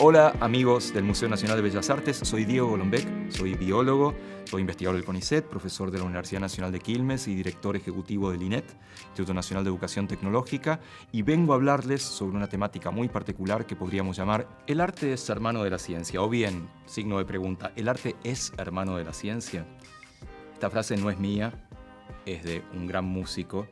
Hola amigos del Museo Nacional de Bellas Artes, soy Diego Golombek, soy biólogo, soy investigador del CONICET, profesor de la Universidad Nacional de Quilmes y director ejecutivo del INET, Instituto Nacional de Educación Tecnológica, y vengo a hablarles sobre una temática muy particular que podríamos llamar ¿el arte es hermano de la ciencia? O bien, signo de pregunta, ¿el arte es hermano de la ciencia? Esta frase no es mía, es de un gran músico,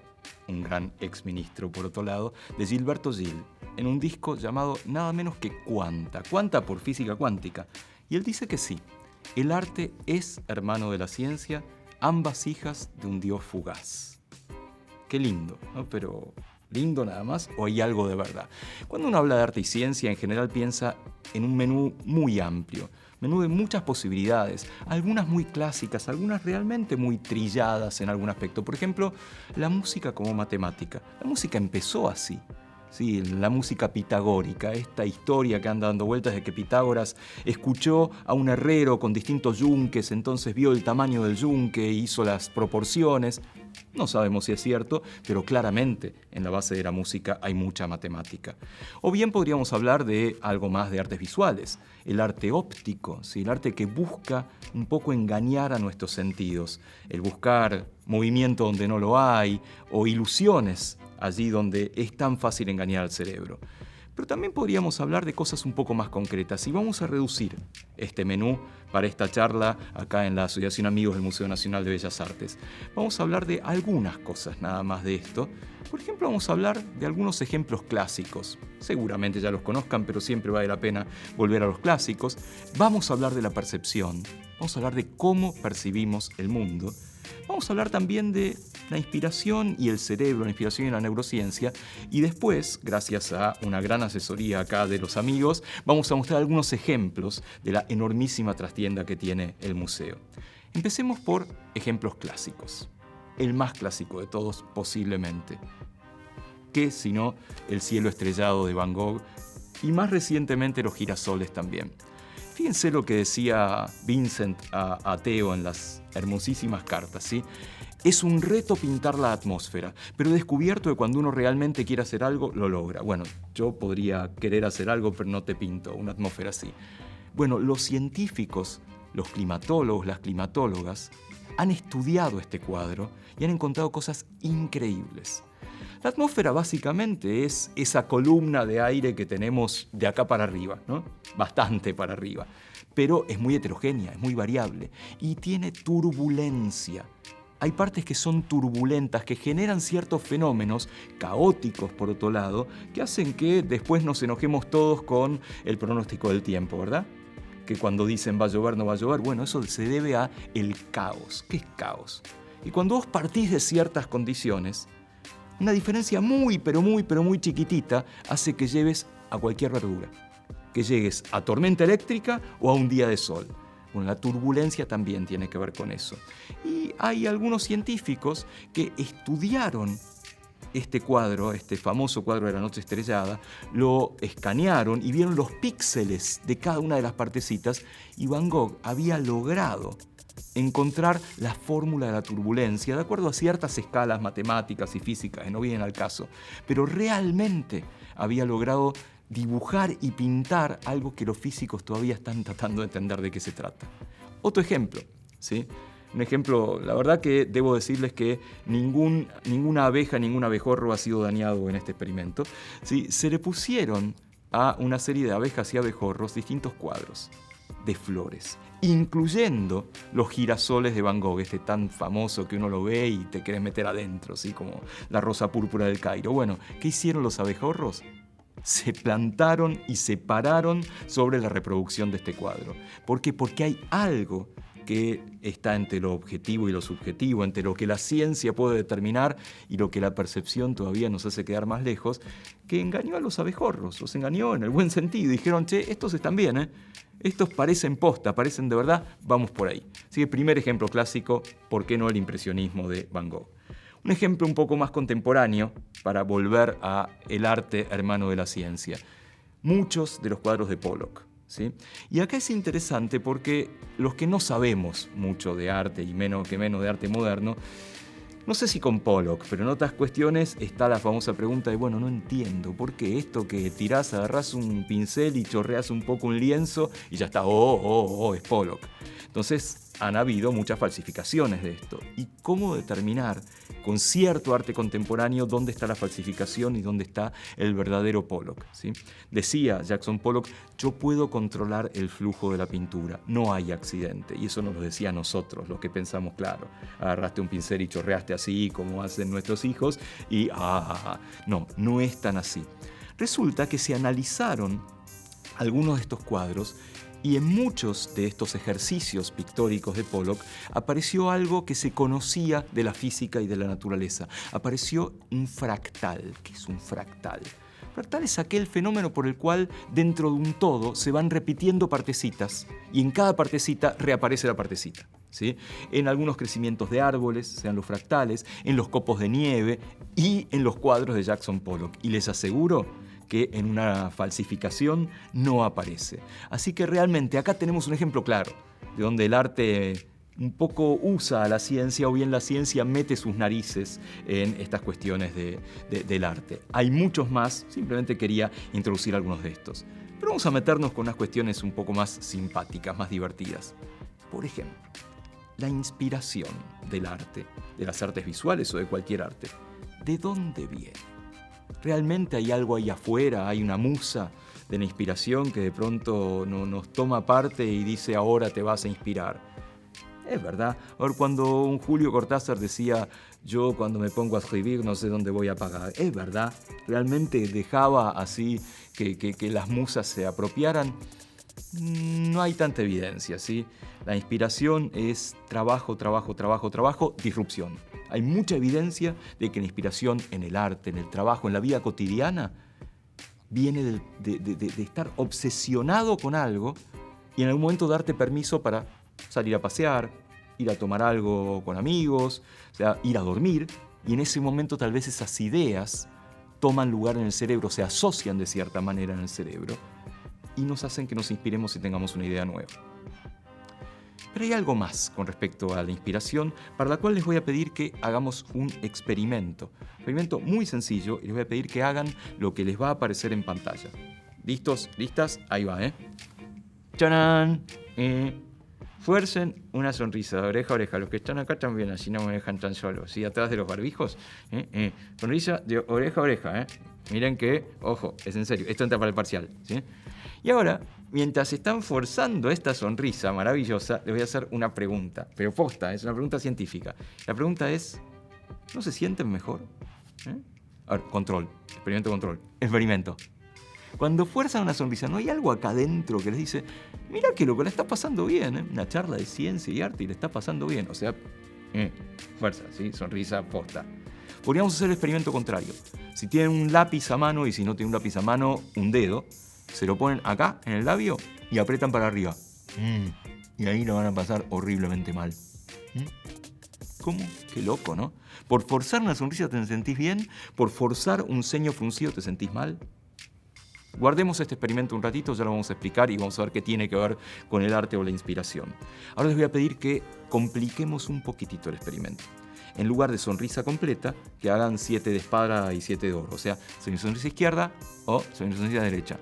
un gran exministro, por otro lado, de Gilberto Gil, en un disco llamado nada menos que Quanta, Quanta por física cuántica. Y él dice que sí, el arte es hermano de la ciencia, ambas hijas de un dios fugaz. Qué lindo, ¿no? Pero ¿lindo nada más o hay algo de verdad? Cuando uno habla de arte y ciencia, en general piensa en un menú muy amplio, menú de muchas posibilidades, algunas muy clásicas, algunas realmente muy trilladas en algún aspecto. Por ejemplo, la música como matemática. La música empezó así. Sí, la música pitagórica, esta historia que anda dando vueltas de que Pitágoras escuchó a un herrero con distintos yunques, entonces vio el tamaño del yunque e hizo las proporciones. No sabemos si es cierto, pero claramente en la base de la música hay mucha matemática. O bien podríamos hablar de algo más de artes visuales, el arte óptico, ¿sí? El arte que busca un poco engañar a nuestros sentidos, el buscar movimiento donde no lo hay o ilusiones allí donde es tan fácil engañar al cerebro. Pero también podríamos hablar de cosas un poco más concretas y vamos a reducir este menú para esta charla acá en la Asociación Amigos del Museo Nacional de Bellas Artes. Vamos a hablar de algunas cosas nada más de esto. Por ejemplo, vamos a hablar de algunos ejemplos clásicos. Seguramente ya los conozcan, pero siempre vale la pena volver a los clásicos. Vamos a hablar de la percepción. Vamos a hablar de cómo percibimos el mundo. Vamos a hablar también de la inspiración y el cerebro, la inspiración y la neurociencia. Y después, gracias a una gran asesoría acá de los amigos, vamos a mostrar algunos ejemplos de la enormísima trastienda que tiene el museo. Empecemos por ejemplos clásicos. El más clásico de todos, posiblemente. ¿Qué sino el cielo estrellado de Van Gogh? Y más recientemente los girasoles también. Fíjense lo que decía Vincent a Theo en las hermosísimas cartas, ¿sí? Es un reto pintar la atmósfera, pero he descubierto que cuando uno realmente quiere hacer algo, lo logra. Bueno, yo podría querer hacer algo, pero no te pinto una atmósfera así. Bueno, los científicos, los climatólogos, las climatólogas, han estudiado este cuadro y han encontrado cosas increíbles. La atmósfera básicamente es esa columna de aire que tenemos de acá para arriba, ¿no? Bastante para arriba. Pero es muy heterogénea, es muy variable y tiene turbulencia. Hay partes que son turbulentas, que generan ciertos fenómenos caóticos, por otro lado, que hacen que después nos enojemos todos con el pronóstico del tiempo, ¿verdad? Que cuando dicen va a llover, no va a llover, bueno, eso se debe a el caos. ¿Qué es caos? Y cuando vos partís de ciertas condiciones, una diferencia muy chiquitita hace que lleves a cualquier verdura, que llegues a tormenta eléctrica o a un día de sol. Bueno, la turbulencia también tiene que ver con eso. Y hay algunos científicos que estudiaron este cuadro, este famoso cuadro de la noche estrellada, lo escanearon y vieron los píxeles de cada una de las partecitas y Van Gogh había logrado encontrar la fórmula de la turbulencia de acuerdo a ciertas escalas matemáticas y físicas que no vienen al caso, pero realmente había logrado dibujar y pintar algo que los físicos todavía están tratando de entender de qué se trata. Otro ejemplo, ¿sí? Un ejemplo, la verdad que debo decirles que ninguna abeja, ningún abejorro ha sido dañado en este experimento, ¿sí? Se le pusieron a una serie de abejas y abejorros distintos cuadros de flores, incluyendo los girasoles de Van Gogh, este tan famoso que uno lo ve y te querés meter adentro, ¿sí? Como la rosa púrpura del Cairo. Bueno, ¿qué hicieron los abejorros? Se plantaron y se pararon sobre la reproducción de este cuadro. ¿Por qué? Porque hay algo que está entre lo objetivo y lo subjetivo, entre lo que la ciencia puede determinar y lo que la percepción todavía nos hace quedar más lejos, que engañó a los abejorros, los engañó en el buen sentido. Dijeron, che, estos están bien, ¿eh? Estos parecen posta, parecen de verdad, vamos por ahí. Así que primer ejemplo clásico, ¿por qué no el impresionismo de Van Gogh? Un ejemplo un poco más contemporáneo para volver a el arte hermano de la ciencia. Muchos de los cuadros de Pollock, ¿sí? Y acá es interesante porque los que no sabemos mucho de arte y menos de arte moderno, No sé si con Pollock, pero en otras cuestiones está la famosa pregunta de, bueno, no entiendo, ¿por qué esto que tirás, agarrás un pincel y chorreás un poco un lienzo y ya está, es Pollock? Entonces han habido muchas falsificaciones de esto. ¿Y cómo determinar con cierto arte contemporáneo dónde está la falsificación y dónde está el verdadero Pollock? ¿Sí? Decía Jackson Pollock, yo puedo controlar el flujo de la pintura, no hay accidente. Y eso nos lo decía a nosotros, los que pensamos, claro, agarraste un pincel y chorreaste así como hacen nuestros hijos y no es tan así. Resulta que se analizaron algunos de estos cuadros y en muchos de estos ejercicios pictóricos de Pollock apareció algo que se conocía de la física y de la naturaleza. Apareció un fractal. ¿Qué es un fractal? Fractal es aquel fenómeno por el cual dentro de un todo se van repitiendo partecitas y en cada partecita reaparece la partecita. ¿Sí? En algunos crecimientos de árboles, sean los fractales, en los copos de nieve y en los cuadros de Jackson Pollock. Y les aseguro que en una falsificación no aparece. Así que realmente acá tenemos un ejemplo claro de donde el arte un poco usa a la ciencia o bien la ciencia mete sus narices en estas cuestiones del arte. Hay muchos más, simplemente quería introducir algunos de estos. Pero vamos a meternos con unas cuestiones un poco más simpáticas, más divertidas. Por ejemplo, la inspiración del arte, de las artes visuales o de cualquier arte. ¿De dónde viene? ¿Realmente hay algo ahí afuera, hay una musa de la inspiración que de pronto nos toma parte y dice ahora te vas a inspirar? Es verdad. Ahora, cuando un Julio Cortázar decía yo cuando me pongo a escribir no sé dónde voy a pagar, es verdad. ¿Realmente dejaba así que las musas se apropiaran? No hay tanta evidencia, ¿sí? La inspiración es trabajo, disrupción. Hay mucha evidencia de que la inspiración en el arte, en el trabajo, en la vida cotidiana, viene de estar obsesionado con algo y en algún momento darte permiso para salir a pasear, ir a tomar algo con amigos, o sea, ir a dormir, y en ese momento tal vez esas ideas toman lugar en el cerebro, se asocian de cierta manera en el cerebro y nos hacen que nos inspiremos y tengamos una idea nueva. Pero hay algo más con respecto a la inspiración, para la cual les voy a pedir que hagamos un experimento. Un experimento muy sencillo y les voy a pedir que hagan lo que les va a aparecer en pantalla. ¿Listos? ¿Listas? Ahí va, ¿eh? ¡Tarán! Fuercen una sonrisa de oreja a oreja. Los que están acá también, así no me dejan tan solo. ¿Sí? Atrás de los barbijos. Sonrisa de oreja a oreja, ¿eh? Miren que, ojo, es en serio, esto entra para el parcial, ¿sí? Y ahora, mientras están forzando esta sonrisa maravillosa, les voy a hacer una pregunta. Pero posta, es una pregunta científica. La pregunta es, ¿no se sienten mejor? A ver, control. Experimento control. Experimento. Cuando fuerzan una sonrisa, ¿no hay algo acá adentro que les dice, mira que loco, le está pasando bien, ¿eh? Una charla de ciencia y arte y le está pasando bien? O sea, fuerza, ¿sí? Sonrisa posta. Podríamos hacer el experimento contrario. Si tienen un lápiz a mano y si no tienen un lápiz a mano, un dedo, se lo ponen acá, en el labio, y apretan para arriba. Y ahí lo van a pasar horriblemente mal. ¿Cómo? Qué loco, ¿no? Por forzar una sonrisa te sentís bien, por forzar un ceño fruncido te sentís mal. Guardemos este experimento un ratito, ya lo vamos a explicar y vamos a ver qué tiene que ver con el arte o la inspiración. Ahora les voy a pedir que compliquemos un poquitito el experimento. En lugar de sonrisa completa, que hagan 7 de espada y 7 de oro. O sea, sonrisa izquierda o sonrisa derecha.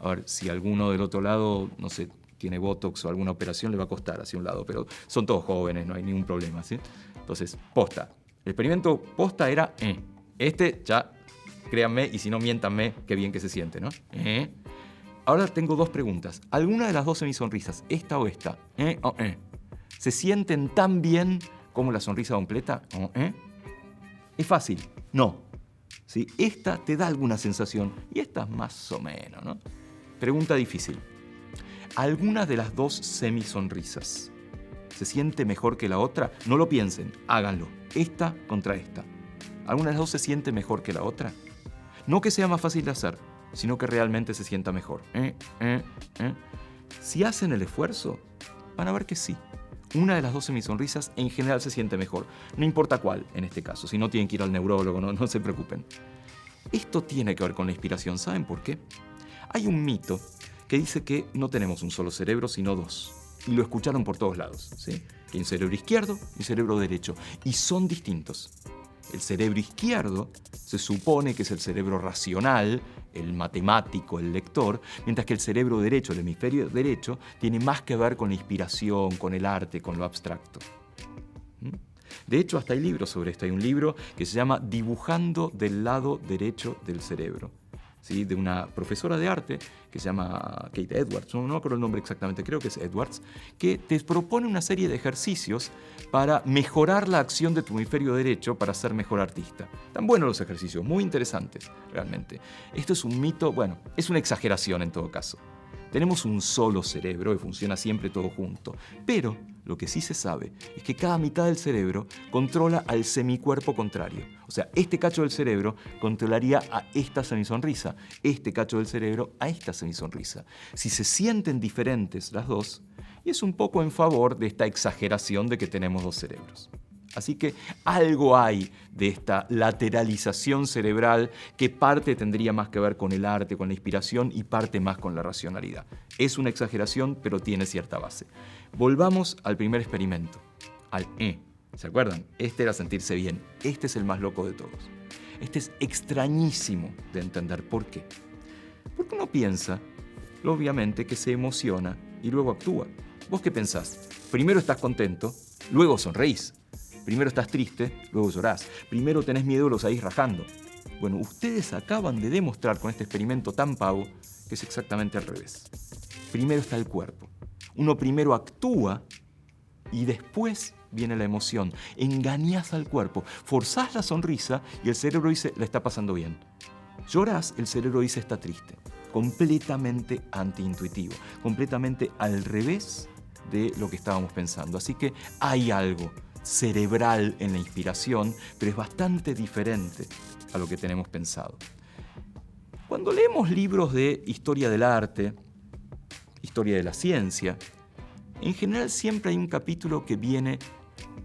A ver, si alguno del otro lado, no sé, tiene botox o alguna operación, le va a costar hacia un lado. Pero son todos jóvenes, no hay ningún problema, ¿sí? Entonces, posta. El experimento posta era Este ya, créanme, y si no, miéntanme, qué bien que se siente, ¿no? Ahora tengo dos preguntas. ¿Alguna de las dos semisonrisas, esta o esta, se sienten tan bien como la sonrisa completa? Es fácil. No. ¿Sí? Esta te da alguna sensación y esta más o menos, ¿no? Pregunta difícil. ¿Alguna de las dos semisonrisas se siente mejor que la otra? No lo piensen, háganlo. Esta contra esta. ¿Alguna de las dos se siente mejor que la otra? No que sea más fácil de hacer, sino que realmente se sienta mejor. Si hacen el esfuerzo, van a ver que sí. Una de las dos semisonrisas en general se siente mejor. No importa cuál en este caso. Si no tienen que ir al neurólogo, no se preocupen. Esto tiene que ver con la inspiración. ¿Saben por qué? Hay un mito que dice que no tenemos un solo cerebro, sino dos. Y lo escucharon por todos lados, ¿sí? Hay un cerebro izquierdo y un cerebro derecho, y son distintos. El cerebro izquierdo se supone que es el cerebro racional, el matemático, el lector, mientras que el cerebro derecho, el hemisferio derecho, tiene más que ver con la inspiración, con el arte, con lo abstracto. De hecho, hasta hay libros sobre esto. Hay un libro que se llama Dibujando del lado derecho del cerebro, ¿sí? De una profesora de arte que se llama Kate Edwards, no me acuerdo el nombre exactamente, creo que es Edwards, que te propone una serie de ejercicios para mejorar la acción de tu hemisferio derecho para ser mejor artista. Tan buenos los ejercicios, muy interesantes realmente. Esto es un mito, bueno, es una exageración en todo caso. Tenemos un solo cerebro y funciona siempre todo junto, pero lo que sí se sabe es que cada mitad del cerebro controla al semicuerpo contrario. O sea, este cacho del cerebro controlaría a esta semisonrisa, este cacho del cerebro a esta semisonrisa. Si se sienten diferentes las dos, y es un poco en favor de esta exageración de que tenemos dos cerebros. Así que algo hay de esta lateralización cerebral que parte tendría más que ver con el arte, con la inspiración y parte más con la racionalidad. Es una exageración, pero tiene cierta base. Volvamos al primer experimento, al ¿Se acuerdan? Este era sentirse bien. Este es el más loco de todos. Este es extrañísimo de entender. ¿Por qué? Porque uno piensa, obviamente, que se emociona y luego actúa. ¿Vos qué pensás? Primero estás contento, luego sonreís. Primero estás triste, luego llorás. Primero tenés miedo y lo salís rajando. Bueno, ustedes acaban de demostrar con este experimento tan pavo que es exactamente al revés. Primero está el cuerpo. Uno primero actúa y después viene la emoción. Engañás al cuerpo, forzás la sonrisa y el cerebro dice, la está pasando bien. Llorás, el cerebro dice, está triste. Completamente antiintuitivo, completamente al revés de lo que estábamos pensando. Así que hay algo cerebral en la inspiración, pero es bastante diferente a lo que tenemos pensado. Cuando leemos libros de historia del arte, historia de la ciencia, en general siempre hay un capítulo que viene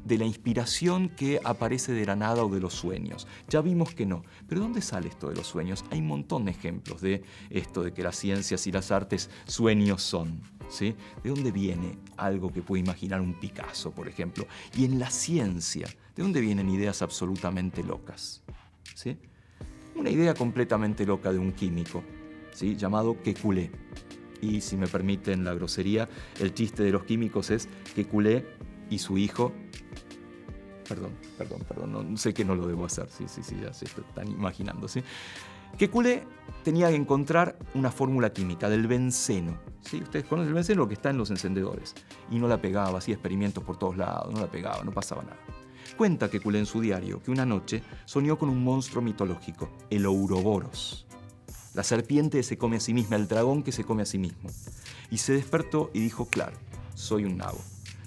de la inspiración que aparece de la nada o de los sueños. Ya vimos que no. Pero ¿dónde sale esto de los sueños? Hay un montón de ejemplos de esto de que las ciencias y las artes sueños son, ¿sí? ¿De dónde viene algo que puede imaginar un Picasso, por ejemplo? Y en la ciencia, ¿de dónde vienen ideas absolutamente locas? ¿Sí? Una idea completamente loca de un químico, ¿sí? Llamado Kekulé. Y si me permiten la grosería, el chiste de los químicos es Kekulé y su hijo. Perdón, no, sé que no lo debo hacer, sí, ya se están imaginando, ¿sí? Kekulé tenía que encontrar una fórmula química del benceno, ¿sí? Ustedes conocen el benceno, lo que está en los encendedores, y no la pegaba, hacía experimentos por todos lados, no la pegaba, no pasaba nada. Cuenta Kekulé en su diario que una noche soñó con un monstruo mitológico, el Ouroboros, la serpiente que se come a sí misma, el dragón que se come a sí mismo. Y se despertó y dijo, claro, soy un nabo.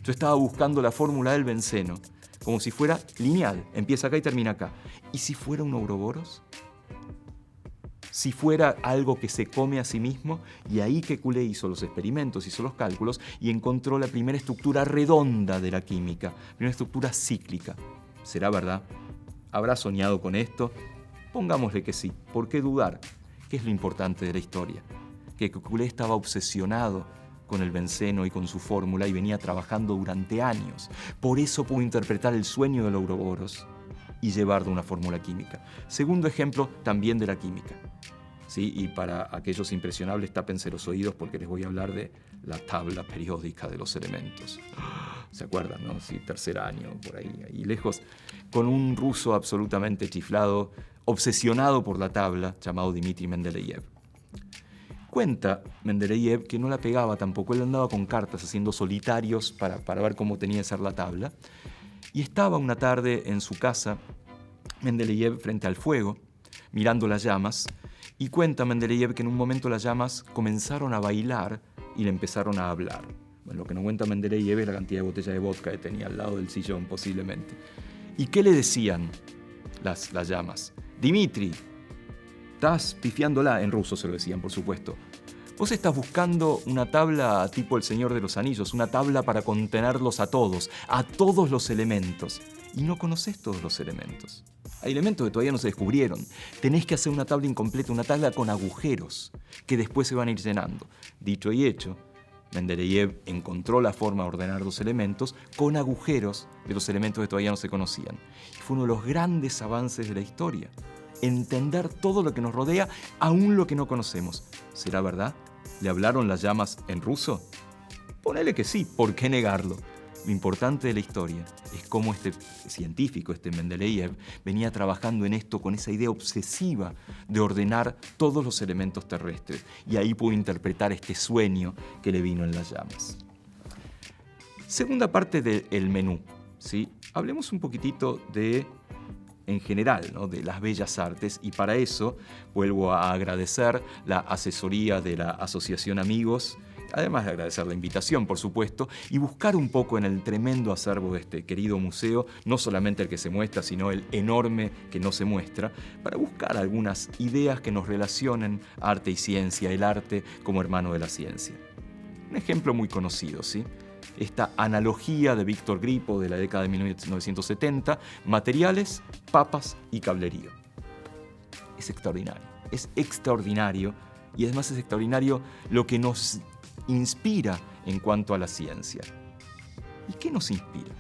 Yo estaba buscando la fórmula del benceno, como si fuera lineal, empieza acá y termina acá. ¿Y si fuera un Ouroboros? Si fuera algo que se come a sí mismo, y ahí Kekulé hizo los experimentos, hizo los cálculos y encontró la primera estructura redonda de la química, primera estructura cíclica. ¿Será verdad? ¿Habrá soñado con esto? Pongámosle que sí. ¿Por qué dudar? ¿Qué es lo importante de la historia? Que Kekulé estaba obsesionado con el benceno y con su fórmula y venía trabajando durante años. Por eso pudo interpretar el sueño del Ouroboros y llevarlo a una fórmula química. Segundo ejemplo, también de la química. ¿Sí? Y para aquellos impresionables, tápense los oídos porque les voy a hablar de la tabla periódica de los elementos. ¿Se acuerdan, no? Sí, tercer año, por ahí lejos, con un ruso absolutamente chiflado, obsesionado por la tabla, llamado Dmitri Mendeleev. Cuenta Mendeleev que no la pegaba tampoco, él andaba con cartas haciendo solitarios para ver cómo tenía que ser la tabla. Y estaba una tarde en su casa, Mendeleev frente al fuego, mirando las llamas, y cuenta Mendeleev que en un momento las llamas comenzaron a bailar y le empezaron a hablar. Bueno, lo que no cuenta Mendeleev es la cantidad de botellas de vodka que tenía al lado del sillón, posiblemente. ¿Y qué le decían las llamas? Dmitri, estás pifiándola, en ruso se lo decían, por supuesto. Vos estás buscando una tabla tipo El Señor de los Anillos, una tabla para contenerlos a todos los elementos. Y no conocés todos los elementos. Hay elementos que todavía no se descubrieron. Tenés que hacer una tabla incompleta, una tabla con agujeros, que después se van a ir llenando. Dicho y hecho, Mendeleev encontró la forma de ordenar los elementos con agujeros de los elementos que todavía no se conocían. Y fue uno de los grandes avances de la historia. Entender todo lo que nos rodea, aún lo que no conocemos. ¿Será verdad? ¿Le hablaron las llamas en ruso? Ponele que sí, ¿por qué negarlo? Lo importante de la historia es cómo este científico, este Mendeleev, venía trabajando en esto con esa idea obsesiva de ordenar todos los elementos terrestres. Y ahí pudo interpretar este sueño que le vino en las llamas. Segunda parte del menú, ¿sí? Hablemos un poquitito en general, ¿no?, de las bellas artes, y para eso vuelvo a agradecer la asesoría de la Asociación Amigos, además de agradecer la invitación, por supuesto, y buscar un poco en el tremendo acervo de este querido museo, no solamente el que se muestra, sino el enorme que no se muestra, para buscar algunas ideas que nos relacionen arte y ciencia, el arte como hermano de la ciencia. Un ejemplo muy conocido, ¿sí? Esta analogía de Víctor Grippo de la década de 1970, materiales, papas y cablerío. Es extraordinario, y además es extraordinario lo que nos inspira en cuanto a la ciencia. ¿Y qué nos inspira?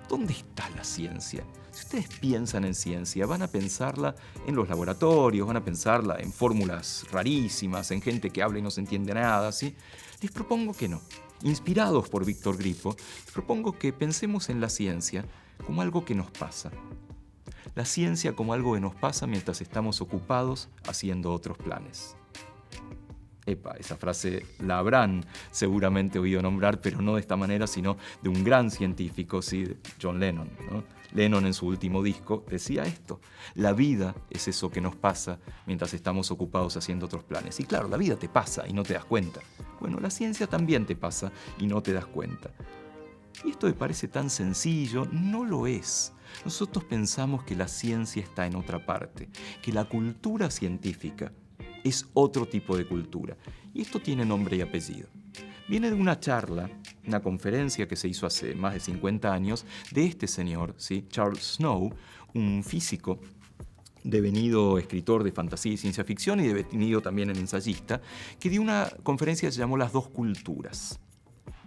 ¿Dónde está la ciencia? Si ustedes piensan en ciencia, van a pensarla en los laboratorios, van a pensarla en fórmulas rarísimas, en gente que habla y no se entiende nada, ¿sí? Les propongo que no. Inspirados por Víctor Grippo, les propongo que pensemos en la ciencia como algo que nos pasa. La ciencia como algo que nos pasa mientras estamos ocupados haciendo otros planes. Esa frase la habrán seguramente oído nombrar, pero no de esta manera, sino de un gran científico, ¿sí?, de John Lennon, ¿no? Lennon en su último disco decía esto: la vida es eso que nos pasa mientras estamos ocupados haciendo otros planes. Y claro, la vida te pasa y no te das cuenta. Bueno, la ciencia también te pasa y no te das cuenta. Y esto me parece tan sencillo, no lo es. Nosotros pensamos que la ciencia está en otra parte, que la cultura científica es otro tipo de cultura. Y esto tiene nombre y apellido. Viene de una charla, una conferencia que se hizo hace más de 50 años, de este señor, ¿sí?, Charles Snow, un físico devenido escritor de fantasía y ciencia ficción y devenido también en ensayista, que dio una conferencia que se llamó Las dos culturas.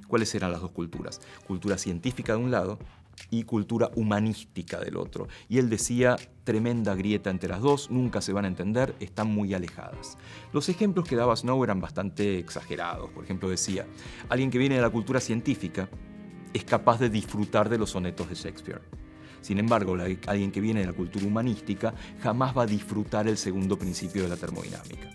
¿Cuáles eran las dos culturas? Cultura científica de un lado y cultura humanística del otro. Y él decía: tremenda grieta entre las dos, nunca se van a entender, están muy alejadas. Los ejemplos que daba Snow eran bastante exagerados. Por ejemplo, decía: alguien que viene de la cultura científica es capaz de disfrutar de los sonetos de Shakespeare. Sin embargo, alguien que viene de la cultura humanística jamás va a disfrutar el segundo principio de la termodinámica.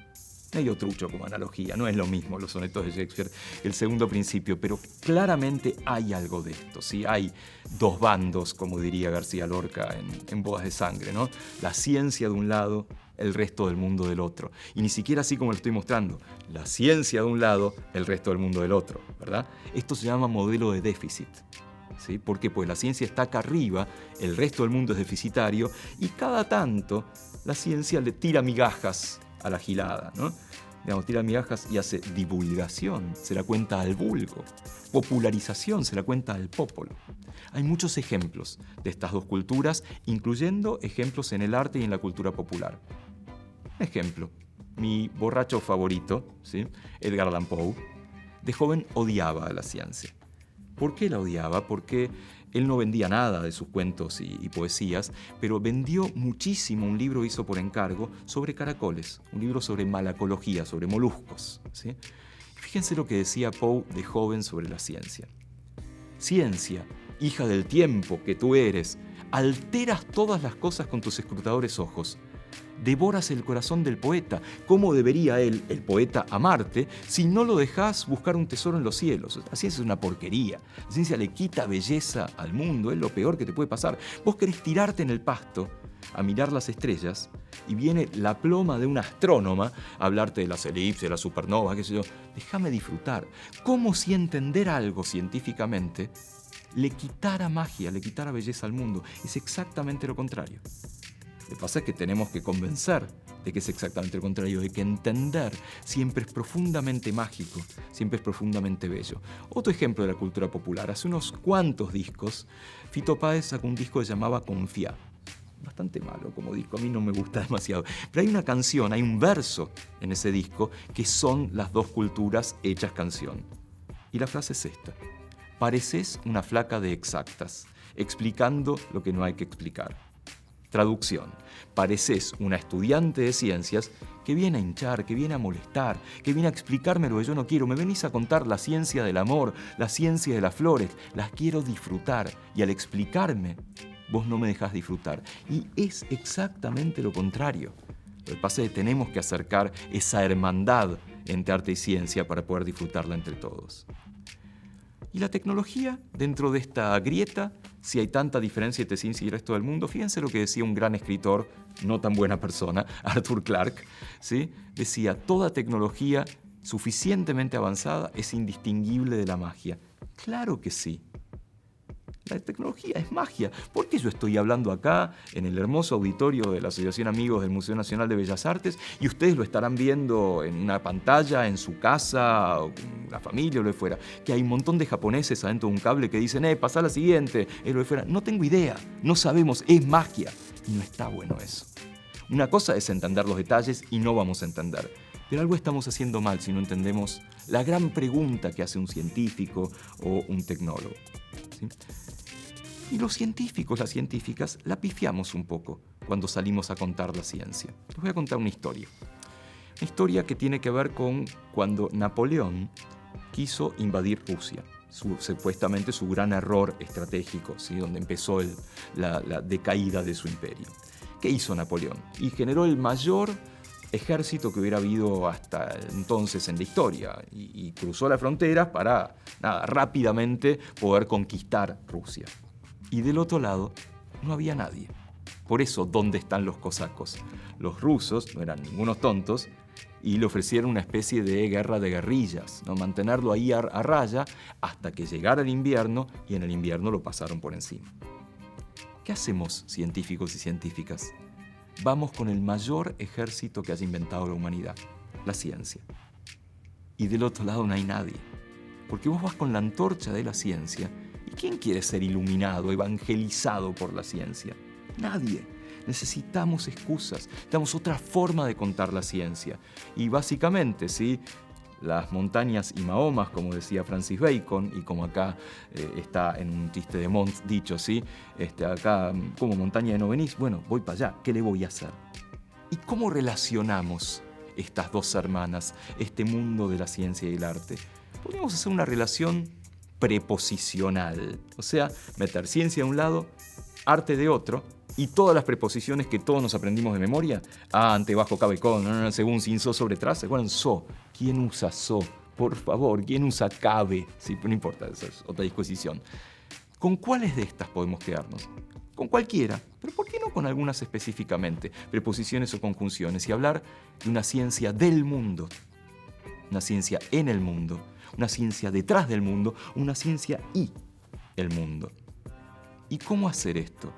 Medio trucho como analogía, no es lo mismo los sonetos de Shakespeare que el segundo principio, pero claramente hay algo de esto, ¿sí? Hay dos bandos, como diría García Lorca en Bodas de Sangre, ¿no? La ciencia de un lado, el resto del mundo del otro. Y ni siquiera así como lo estoy mostrando, la ciencia de un lado, el resto del mundo del otro, ¿verdad? Esto se llama modelo de déficit, ¿sí? ¿Por qué? Pues la ciencia está acá arriba, el resto del mundo es deficitario, y cada tanto la ciencia le tira migajas a la gilada, ¿no? Digamos, tira migajas y hace divulgación, se la cuenta al vulgo. Popularización, se la cuenta al popolo. Hay muchos ejemplos de estas dos culturas, incluyendo ejemplos en el arte y en la cultura popular. Ejemplo, mi borracho favorito, ¿sí?, Edgar Allan Poe, de joven odiaba a la ciencia. ¿Por qué la odiaba? Porque él no vendía nada de sus cuentos y poesías, pero vendió muchísimo un libro que hizo por encargo sobre caracoles, un libro sobre malacología, sobre moluscos, ¿sí? Fíjense lo que decía Poe de joven sobre la ciencia. Ciencia, hija del tiempo que tú eres, alteras todas las cosas con tus escrutadores ojos. Devoras el corazón del poeta. ¿Cómo debería él, el poeta, amarte si no lo dejás buscar un tesoro en los cielos? La ciencia es una porquería. La ciencia le quita belleza al mundo, es lo peor que te puede pasar. Vos querés tirarte en el pasto a mirar las estrellas y viene la ploma de una astrónoma a hablarte de las elipses, de las supernovas, qué sé yo. Déjame disfrutar. Como si entender algo científicamente le quitara magia, le quitara belleza al mundo. Es exactamente lo contrario. Lo que pasa es que tenemos que convencer de que es exactamente lo contrario, de que entender siempre es profundamente mágico, siempre es profundamente bello. Otro ejemplo de la cultura popular. Hace unos cuantos discos, Fito Páez sacó un disco que se llamaba Confiá. Bastante malo como disco, a mí no me gusta demasiado. Pero hay una canción, hay un verso en ese disco que son las dos culturas hechas canción. Y la frase es esta: pareces una flaca de exactas, explicando lo que no hay que explicar. Traducción: pareces una estudiante de ciencias que viene a hinchar, que viene a molestar, que viene a explicarme lo que yo no quiero. Me venís a contar la ciencia del amor, la ciencia de las flores. Las quiero disfrutar y al explicarme, vos no me dejás disfrutar. Y es exactamente lo contrario. Lo que pasa es que tenemos que acercar esa hermandad entre arte y ciencia para poder disfrutarla entre todos. Y la tecnología, dentro de esta grieta, si hay tanta diferencia entre ciencia y el resto del mundo, fíjense lo que decía un gran escritor, no tan buena persona, Arthur Clarke, ¿sí? Decía: toda tecnología suficientemente avanzada es indistinguible de la magia. Claro que sí. La tecnología es magia. ¿Por qué yo estoy hablando acá en el hermoso auditorio de la Asociación Amigos del Museo Nacional de Bellas Artes y ustedes lo estarán viendo en una pantalla, en su casa, o con la familia o lo que fuera? Que hay un montón de japoneses adentro de un cable que dicen, pasá a la siguiente, lo que fuera. No tengo idea, no sabemos, es magia. Y no está bueno eso. Una cosa es entender los detalles y no vamos a entender. Pero algo estamos haciendo mal si no entendemos la gran pregunta que hace un científico o un tecnólogo, ¿sí? Y los científicos, las científicas, la pifiamos un poco cuando salimos a contar la ciencia. Les voy a contar una historia. Una historia que tiene que ver con cuando Napoleón quiso invadir Rusia. Supuestamente su gran error estratégico, ¿sí? Donde empezó la decaída de su imperio. ¿Qué hizo Napoleón? Y generó el mayor ejército que hubiera habido hasta entonces en la historia. Y cruzó las fronteras para rápidamente poder conquistar Rusia. Y del otro lado no había nadie. Por eso, ¿dónde están los cosacos? Los rusos no eran ningunos tontos y le ofrecieron una especie de guerra de guerrillas, ¿no? Mantenerlo ahí a raya hasta que llegara el invierno, y en el invierno lo pasaron por encima. ¿Qué hacemos, científicos y científicas? Vamos con el mayor ejército que haya inventado la humanidad, la ciencia. Y del otro lado no hay nadie, porque vos vas con la antorcha de la ciencia. ¿Y quién quiere ser iluminado, evangelizado por la ciencia? Nadie. Necesitamos excusas, necesitamos otra forma de contar la ciencia. Y básicamente, ¿sí? Las montañas y Mahomas, como decía Francis Bacon, y como acá está en un chiste de Mont dicho, ¿sí? Acá, como montaña de no venís, bueno, voy para allá, ¿qué le voy a hacer? ¿Y cómo relacionamos estas dos hermanas, este mundo de la ciencia y el arte? Podríamos hacer una relación preposicional, o sea, meter ciencia de un lado, arte de otro, y todas las preposiciones que todos nos aprendimos de memoria, ante, bajo, cabe, con, según, sin, so, sobre, tras, ¿se acuerdan? So. ¿Quién usa so? Por favor, ¿quién usa cabe? Sí, no importa, esa es otra discusión. ¿Con cuáles de estas podemos quedarnos? Con cualquiera, pero ¿por qué no con algunas específicamente? Preposiciones o conjunciones, y hablar de una ciencia del mundo, una ciencia en el mundo, una ciencia detrás del mundo, una ciencia y el mundo. ¿Y cómo hacer esto?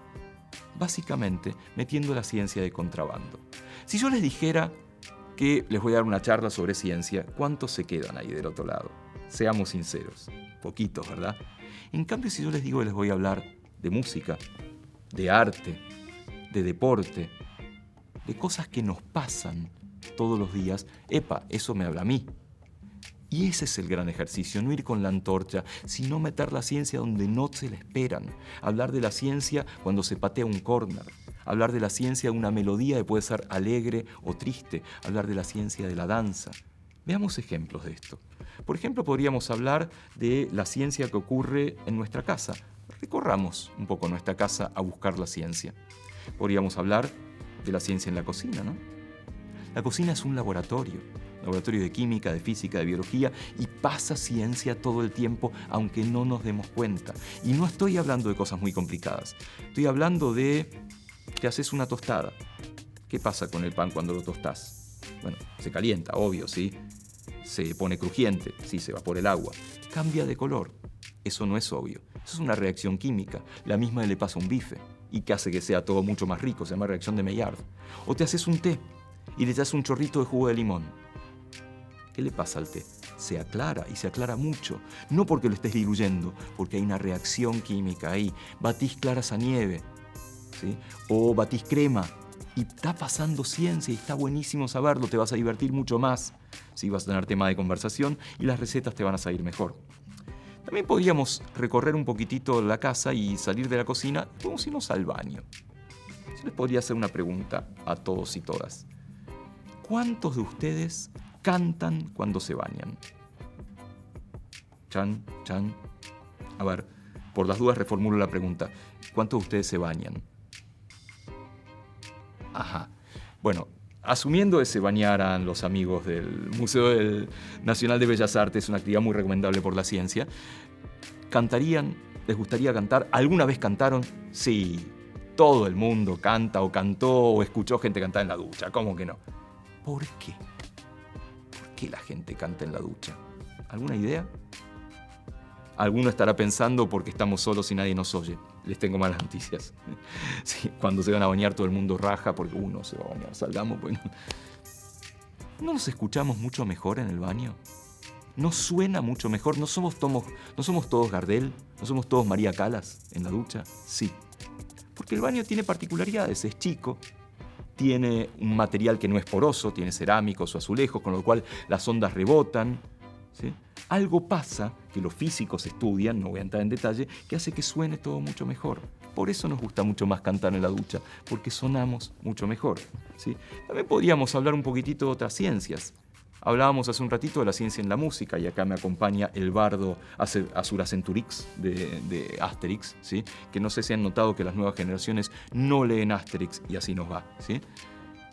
Básicamente metiendo la ciencia de contrabando. Si yo les dijera que les voy a dar una charla sobre ciencia, ¿cuántos se quedan ahí del otro lado? Seamos sinceros, poquitos, ¿verdad? En cambio, si yo les digo que les voy a hablar de música, de arte, de deporte, de cosas que nos pasan todos los días, eso me habla a mí. Y ese es el gran ejercicio, no ir con la antorcha, sino meter la ciencia donde no se la esperan. Hablar de la ciencia cuando se patea un córner. Hablar de la ciencia de una melodía que puede ser alegre o triste. Hablar de la ciencia de la danza. Veamos ejemplos de esto. Por ejemplo, podríamos hablar de la ciencia que ocurre en nuestra casa. Recorramos un poco nuestra casa a buscar la ciencia. Podríamos hablar de la ciencia en la cocina, ¿no? La cocina es un laboratorio de química, de física, de biología, y pasa ciencia todo el tiempo, aunque no nos demos cuenta. Y no estoy hablando de cosas muy complicadas. Estoy hablando de que haces una tostada. ¿Qué pasa con el pan cuando lo tostás? Bueno, se calienta, obvio, ¿sí? Se pone crujiente, sí, se evapora el agua. Cambia de color. Eso no es obvio. Eso es una reacción química, la misma que le pasa a un bife, y que hace que sea todo mucho más rico, se llama reacción de Maillard. O te haces un té y le echas un chorrito de jugo de limón. ¿Qué le pasa al té? Se aclara, y se aclara mucho. No porque lo estés diluyendo, porque hay una reacción química ahí. Batís claras a nieve, ¿sí? O batís crema, y está pasando ciencia, y está buenísimo saberlo. Te vas a divertir mucho más, ¿sí? Vas a tener tema de conversación y las recetas te van a salir mejor. También podríamos recorrer un poquitito la casa y salir de la cocina y podemos irnos al baño. Yo les podría hacer una pregunta a todos y todas. ¿Cuántos de ustedes cantan cuando se bañan? Chan, chan. A ver, por las dudas reformulo la pregunta. ¿Cuántos de ustedes se bañan? Ajá. Bueno, asumiendo que se bañaran los amigos del Museo Nacional de Bellas Artes, una actividad muy recomendable por la ciencia, ¿cantarían? ¿Les gustaría cantar? ¿Alguna vez cantaron? Sí, todo el mundo canta o cantó o escuchó gente cantar en la ducha. ¿Cómo que no? ¿Por qué? ¿Por qué la gente canta en la ducha? ¿Alguna idea? Alguno estará pensando porque estamos solos y nadie nos oye. Les tengo malas noticias. Sí, cuando se van a bañar todo el mundo raja porque uno se va a bañar. Salgamos, pues. ¿No nos escuchamos mucho mejor en el baño? ¿No suena mucho mejor? ¿No somos todos Gardel? ¿No somos todos María Calas en la ducha? Sí. Porque el baño tiene particularidades. Es chico, tiene un material que no es poroso, tiene cerámicos o azulejos, con lo cual las ondas rebotan. ¿Sí? Algo pasa que los físicos estudian, no voy a entrar en detalle, que hace que suene todo mucho mejor. Por eso nos gusta mucho más cantar en la ducha, porque sonamos mucho mejor. ¿Sí? También podríamos hablar un poquitito de otras ciencias. Hablábamos hace un ratito de la ciencia en la música y acá me acompaña el bardo Azuracenturix de Asterix, ¿sí? Que no sé si han notado que las nuevas generaciones no leen Asterix y así nos va. ¿Sí?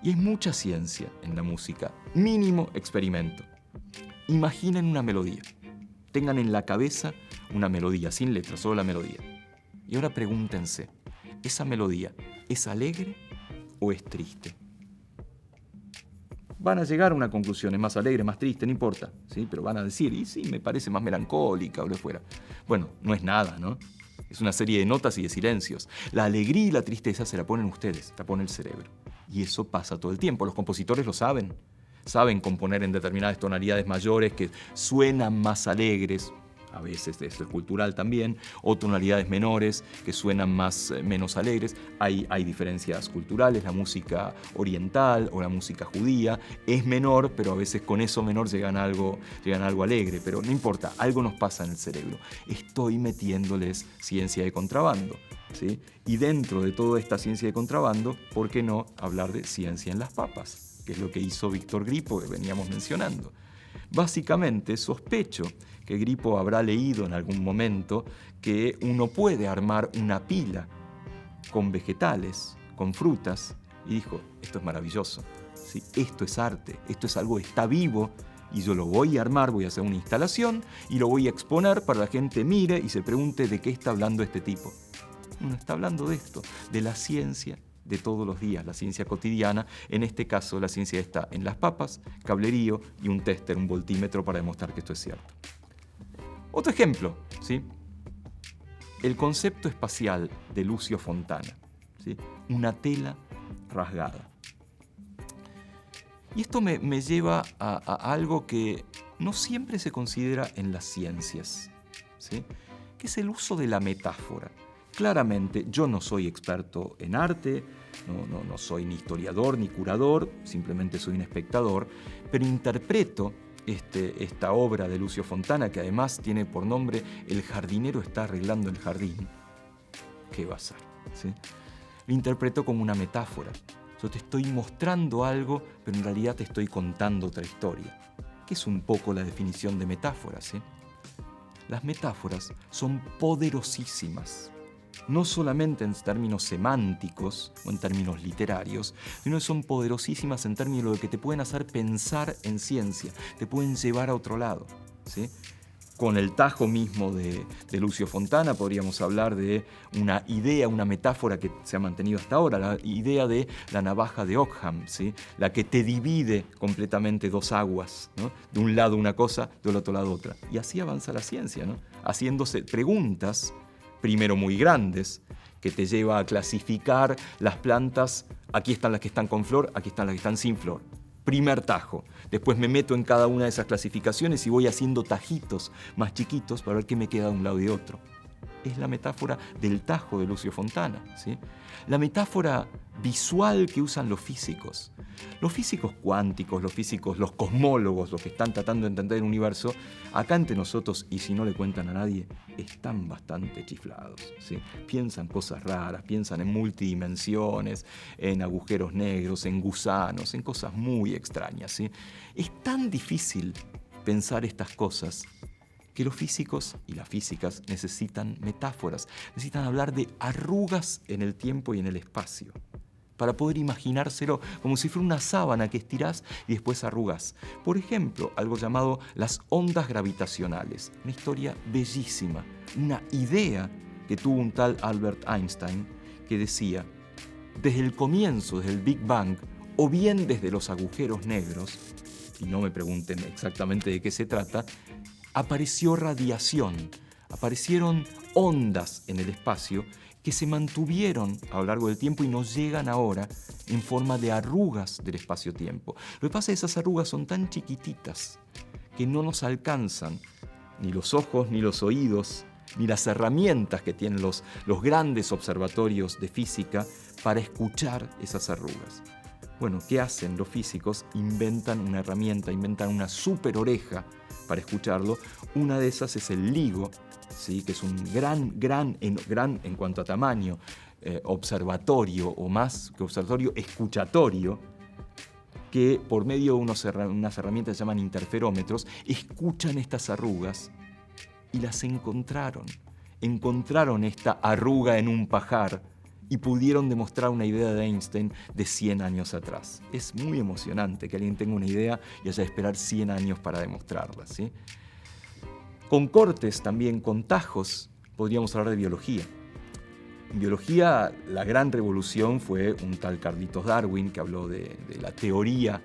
Y hay mucha ciencia en la música. Mínimo experimento. Imaginen una melodía. Tengan en la cabeza una melodía, sin letra, solo la melodía. Y ahora pregúntense, ¿esa melodía es alegre o es triste? Van a llegar a una conclusión, es más alegre, más triste, no importa, ¿sí? Pero van a decir, y sí, me parece más melancólica o lo fuera. Bueno, no es nada, ¿no? Es una serie de notas y de silencios. La alegría y la tristeza se la ponen ustedes, la pone el cerebro. Y eso pasa todo el tiempo, los compositores lo saben. Saben componer en determinadas tonalidades mayores que suenan más alegres, a veces esto es cultural también, o tonalidades menores que suenan menos alegres. Hay diferencias culturales, la música oriental o la música judía es menor, pero a veces con eso menor llegan a algo alegre, pero no importa, algo nos pasa en el cerebro. Estoy metiéndoles ciencia de contrabando, ¿sí? Y dentro de toda esta ciencia de contrabando, ¿por qué no hablar de ciencia en las papas? Que es lo que hizo Víctor Gripo, que veníamos mencionando. Básicamente, sospecho que Gripo habrá leído en algún momento que uno puede armar una pila con vegetales, con frutas, y dijo, esto es maravilloso, ¿sí? Esto es arte, esto es algo que está vivo, y yo lo voy a armar, voy a hacer una instalación, y lo voy a exponer para que la gente mire y se pregunte de qué está hablando este tipo. No está hablando de esto, de la ciencia de todos los días, la ciencia cotidiana. En este caso, la ciencia está en las papas, cablerío y un tester, un voltímetro para demostrar que esto es cierto. Otro ejemplo, ¿sí? El concepto espacial de Lucio Fontana, ¿sí? Una tela rasgada. Y esto me lleva a algo que no siempre se considera en las ciencias, ¿sí? Que es el uso de la metáfora. Claramente, yo no soy experto en arte, no soy ni historiador ni curador, simplemente soy un espectador, pero interpreto esta obra de Lucio Fontana, que además tiene por nombre El jardinero está arreglando el jardín. ¿Qué va a ser? ¿Sí? Lo interpreto como una metáfora. Yo te estoy mostrando algo, pero en realidad te estoy contando otra historia, que es un poco la definición de metáfora, ¿sí? Las metáforas son poderosísimas. No solamente en términos semánticos o en términos literarios, sino que son poderosísimas en términos de lo que te pueden hacer pensar en ciencia, te pueden llevar a otro lado, ¿sí? Con el tajo mismo de Lucio Fontana podríamos hablar de una idea, una metáfora que se ha mantenido hasta ahora, la idea de la navaja de Ockham, ¿sí? La que te divide completamente dos aguas, ¿no? De un lado una cosa, del otro lado otra. Y así avanza la ciencia, ¿no? Haciéndose preguntas, primero muy grandes, que te lleva a clasificar las plantas. Aquí están las que están con flor, aquí están las que están sin flor. Primer tajo. Después me meto en cada una de esas clasificaciones y voy haciendo tajitos más chiquitos para ver qué me queda de un lado y de otro. es la metáfora del tajo de Lucio Fontana, ¿sí? La metáfora visual que usan los físicos. Los físicos cuánticos, los físicos, los cosmólogos, los que están tratando de entender el universo, acá entre nosotros, y si no le cuentan a nadie, están bastante chiflados, ¿sí? Piensan cosas raras, piensan en multidimensiones, en agujeros negros, en gusanos, en cosas muy extrañas, ¿sí? Es tan difícil pensar estas cosas que los físicos y las físicas necesitan metáforas, necesitan hablar de arrugas en el tiempo y en el espacio, para poder imaginárselo como si fuera una sábana que estirás y después arrugás. Por ejemplo, algo llamado las ondas gravitacionales, una historia bellísima, una idea que tuvo un tal Albert Einstein que decía, desde el comienzo, desde el Big Bang, o bien desde los agujeros negros, y no me pregunten exactamente de qué se trata, apareció radiación, aparecieron ondas en el espacio que se mantuvieron a lo largo del tiempo y nos llegan ahora en forma de arrugas del espacio-tiempo. Lo que pasa es que esas arrugas son tan chiquititas que no nos alcanzan ni los ojos, ni los oídos, ni las herramientas que tienen los grandes observatorios de física para escuchar esas arrugas. Bueno, ¿qué hacen los físicos? Inventan una herramienta, inventan una super oreja para escucharlo. Una de esas es el LIGO, ¿sí? Que es un gran en cuanto a tamaño, observatorio, o más que observatorio, escuchatorio, que por medio de unas herramientas que se llaman interferómetros, escuchan estas arrugas y las encontraron. Encontraron esta arruga en un pajar y pudieron demostrar una idea de Einstein de 100 años atrás. Es muy emocionante que alguien tenga una idea y haya de esperar 100 años para demostrarla, ¿sí? Con cortes, también con tajos, podríamos hablar de biología. En biología, la gran revolución fue un tal Carlitos Darwin, que habló de la teoría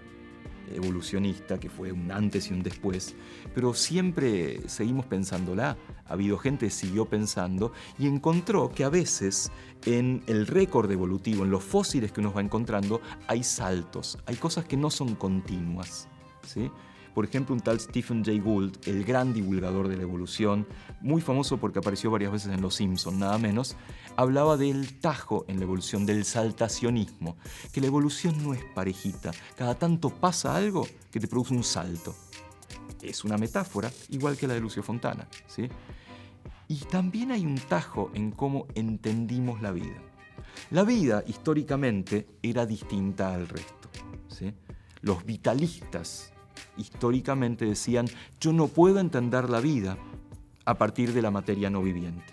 evolucionista, que fue un antes y un después, pero siempre seguimos pensándola. Ha habido gente que siguió pensando y encontró que a veces en el récord evolutivo, en los fósiles que uno va encontrando, hay saltos, hay cosas que no son continuas, ¿sí? Por ejemplo, un tal Stephen Jay Gould, el gran divulgador de la evolución, muy famoso porque apareció varias veces en Los Simpson, nada menos, hablaba del tajo en la evolución, del saltacionismo, que la evolución no es parejita, cada tanto pasa algo que te produce un salto. Es una metáfora, igual que la de Lucio Fontana, ¿sí? Y también hay un tajo en cómo entendimos la vida. La vida, históricamente, era distinta al resto, ¿sí? Los vitalistas históricamente decían, yo no puedo entender la vida a partir de la materia no viviente,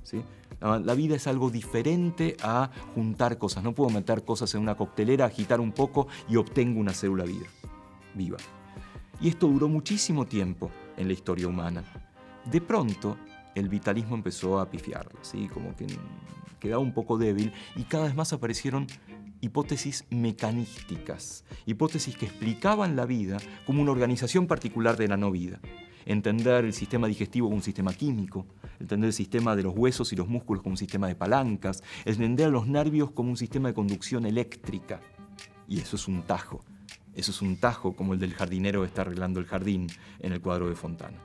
¿sí? La vida es algo diferente a juntar cosas. No puedo meter cosas en una coctelera, agitar un poco y obtengo una célula viva. Y esto duró muchísimo tiempo en la historia humana. De pronto, el vitalismo empezó a pifiarlo, ¿sí? Como que quedaba un poco débil y cada vez más aparecieron hipótesis mecanísticas, hipótesis que explicaban la vida como una organización particular de la no vida. Entender el sistema digestivo como un sistema químico, entender el sistema de los huesos y los músculos como un sistema de palancas, entender a los nervios como un sistema de conducción eléctrica. Y eso es un tajo. Eso es un tajo como el del jardinero que está arreglando el jardín en el cuadro de Fontana.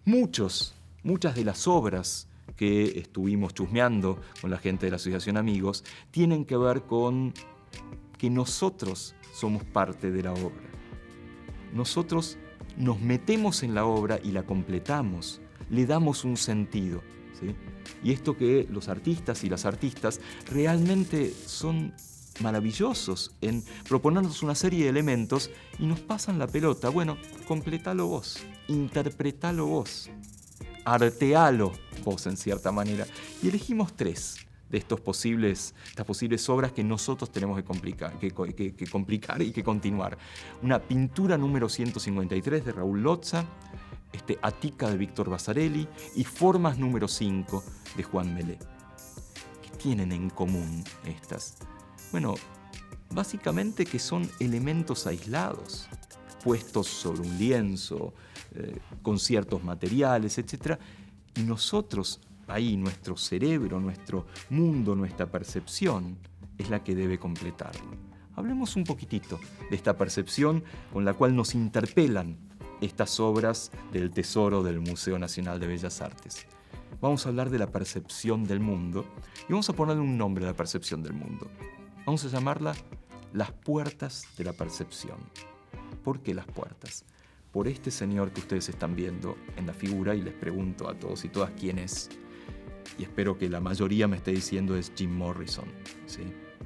Muchas de las obras que estuvimos chusmeando con la gente de la Asociación Amigos tienen que ver con que nosotros somos parte de la obra. Nosotros nos metemos en la obra y la completamos, le damos un sentido, ¿sí? Y esto que los artistas y las artistas realmente son maravillosos en proponernos una serie de elementos y nos pasan la pelota. Bueno, completalo vos, interpretalo vos, artealo vos en cierta manera. Y elegimos 3 de estas posibles obras que nosotros tenemos que complicar y que continuar. Una pintura número 153 de Raúl Lotza, Atica de Víctor Vasarely y Formas número 5 de Juan Melé. ¿Qué tienen en común estas? Bueno, básicamente que son elementos aislados, puestos sobre un lienzo, con ciertos materiales, etc. Y nosotros, ahí nuestro cerebro, nuestro mundo, nuestra percepción, es la que debe completarlo. Hablemos un poquitito de esta percepción con la cual nos interpelan estas obras del tesoro del Museo Nacional de Bellas Artes. Vamos a hablar de la percepción del mundo y vamos a ponerle un nombre a la percepción del mundo. Vamos a llamarla las puertas de la percepción. ¿Por qué las puertas? Por este señor que ustedes están viendo en la figura, y les pregunto a todos y todas quién es. Y espero que la mayoría me esté diciendo es Jim Morrison, ¿sí?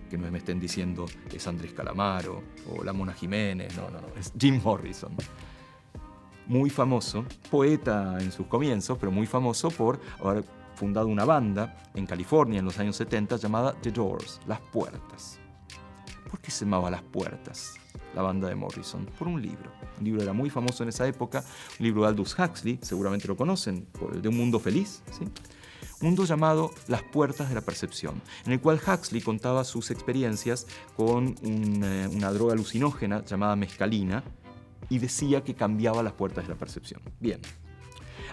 Que no me estén diciendo es Andrés Calamaro o la Mona Jiménez, no, es Jim Morrison. Muy famoso, poeta en sus comienzos, pero muy famoso por haber fundado una banda en California en los años 70 llamada The Doors, Las Puertas. ¿Por qué se llamaba Las Puertas la banda de Morrison? Por un libro. Un libro era muy famoso en esa época, un libro de Aldous Huxley, seguramente lo conocen, por el de Un Mundo Feliz, ¿sí? Un mundo llamado Las Puertas de la Percepción, en el cual Huxley contaba sus experiencias con una droga alucinógena llamada mescalina y decía que cambiaba las puertas de la percepción. Bien.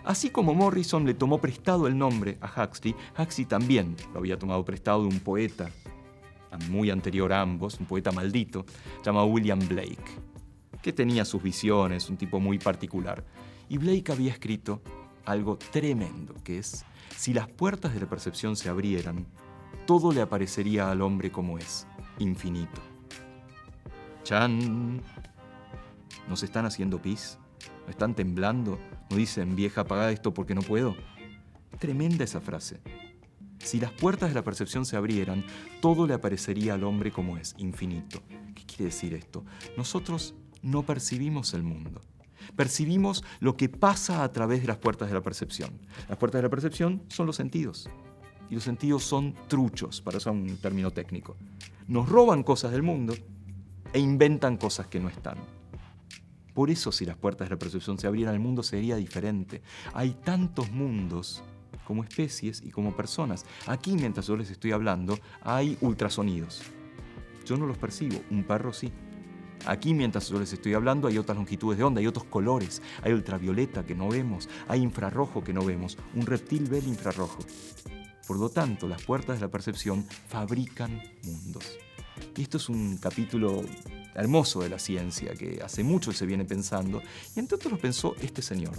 Así como Morrison le tomó prestado el nombre a Huxley, Huxley también lo había tomado prestado de un poeta muy anterior a ambos, un poeta maldito, llamado William Blake, que tenía sus visiones, un tipo muy particular. Y Blake había escrito algo tremendo, que es: si las puertas de la percepción se abrieran, todo le aparecería al hombre como es, infinito. ¡Chan! ¿Nos están haciendo pis? ¿No están temblando? ¿No dicen, vieja, apaga esto porque no puedo? Tremenda esa frase. Si las puertas de la percepción se abrieran, todo le aparecería al hombre como es, infinito. ¿Qué quiere decir esto? Nosotros no percibimos el mundo. Percibimos lo que pasa a través de las puertas de la percepción. Las puertas de la percepción son los sentidos. Y los sentidos son truchos, para usar un término técnico. Nos roban cosas del mundo e inventan cosas que no están. Por eso, si las puertas de la percepción se abrieran, el mundo sería diferente. Hay tantos mundos como especies y como personas. Aquí, mientras yo les estoy hablando, hay ultrasonidos. Yo no los percibo, un perro sí. Aquí, mientras yo les estoy hablando, hay otras longitudes de onda, hay otros colores, hay ultravioleta que no vemos, hay infrarrojo que no vemos. Un reptil ve el infrarrojo. Por lo tanto, las puertas de la percepción fabrican mundos. Y esto es un capítulo hermoso de la ciencia que hace mucho se viene pensando, y entre otros lo pensó este señor,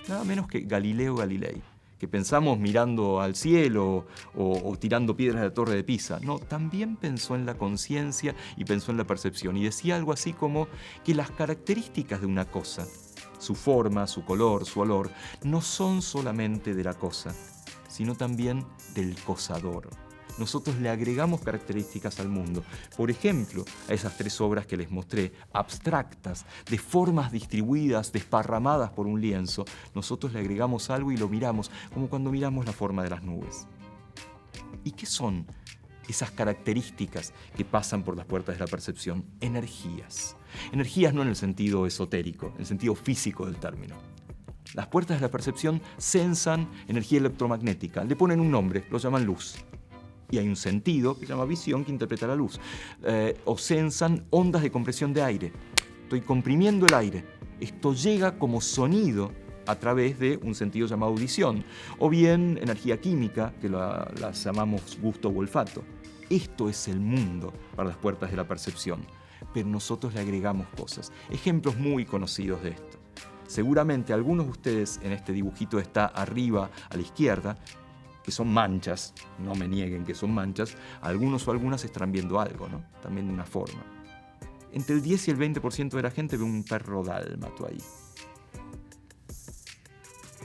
nada menos que Galileo Galilei, que pensamos mirando al cielo o tirando piedras de la Torre de Pisa. No, también pensó en la conciencia y pensó en la percepción, y decía algo así como que las características de una cosa, su forma, su color, su olor, no son solamente de la cosa, sino también del cosador. Nosotros le agregamos características al mundo. Por ejemplo, a esas 3 obras que les mostré, abstractas, de formas distribuidas, desparramadas por un lienzo, nosotros le agregamos algo y lo miramos, como cuando miramos la forma de las nubes. ¿Y qué son esas características que pasan por las puertas de la percepción? Energías. Energías no en el sentido esotérico, en el sentido físico del término. Las puertas de la percepción sensan energía electromagnética, le ponen un nombre, lo llaman luz. Y hay un sentido que se llama visión que interpreta la luz. O sensan ondas de compresión de aire. Estoy comprimiendo el aire. Esto llega como sonido a través de un sentido llamado audición. O bien energía química, que las llamamos gusto o olfato. Esto es el mundo para las puertas de la percepción. Pero nosotros le agregamos cosas. Ejemplos muy conocidos de esto. Seguramente algunos de ustedes en este dibujito está arriba a la izquierda, que son manchas, no me nieguen que son manchas, algunos o algunas estarán viendo algo, ¿no? También de una forma. Entre el 10 y el 20% de la gente ve un perro dálmato ahí.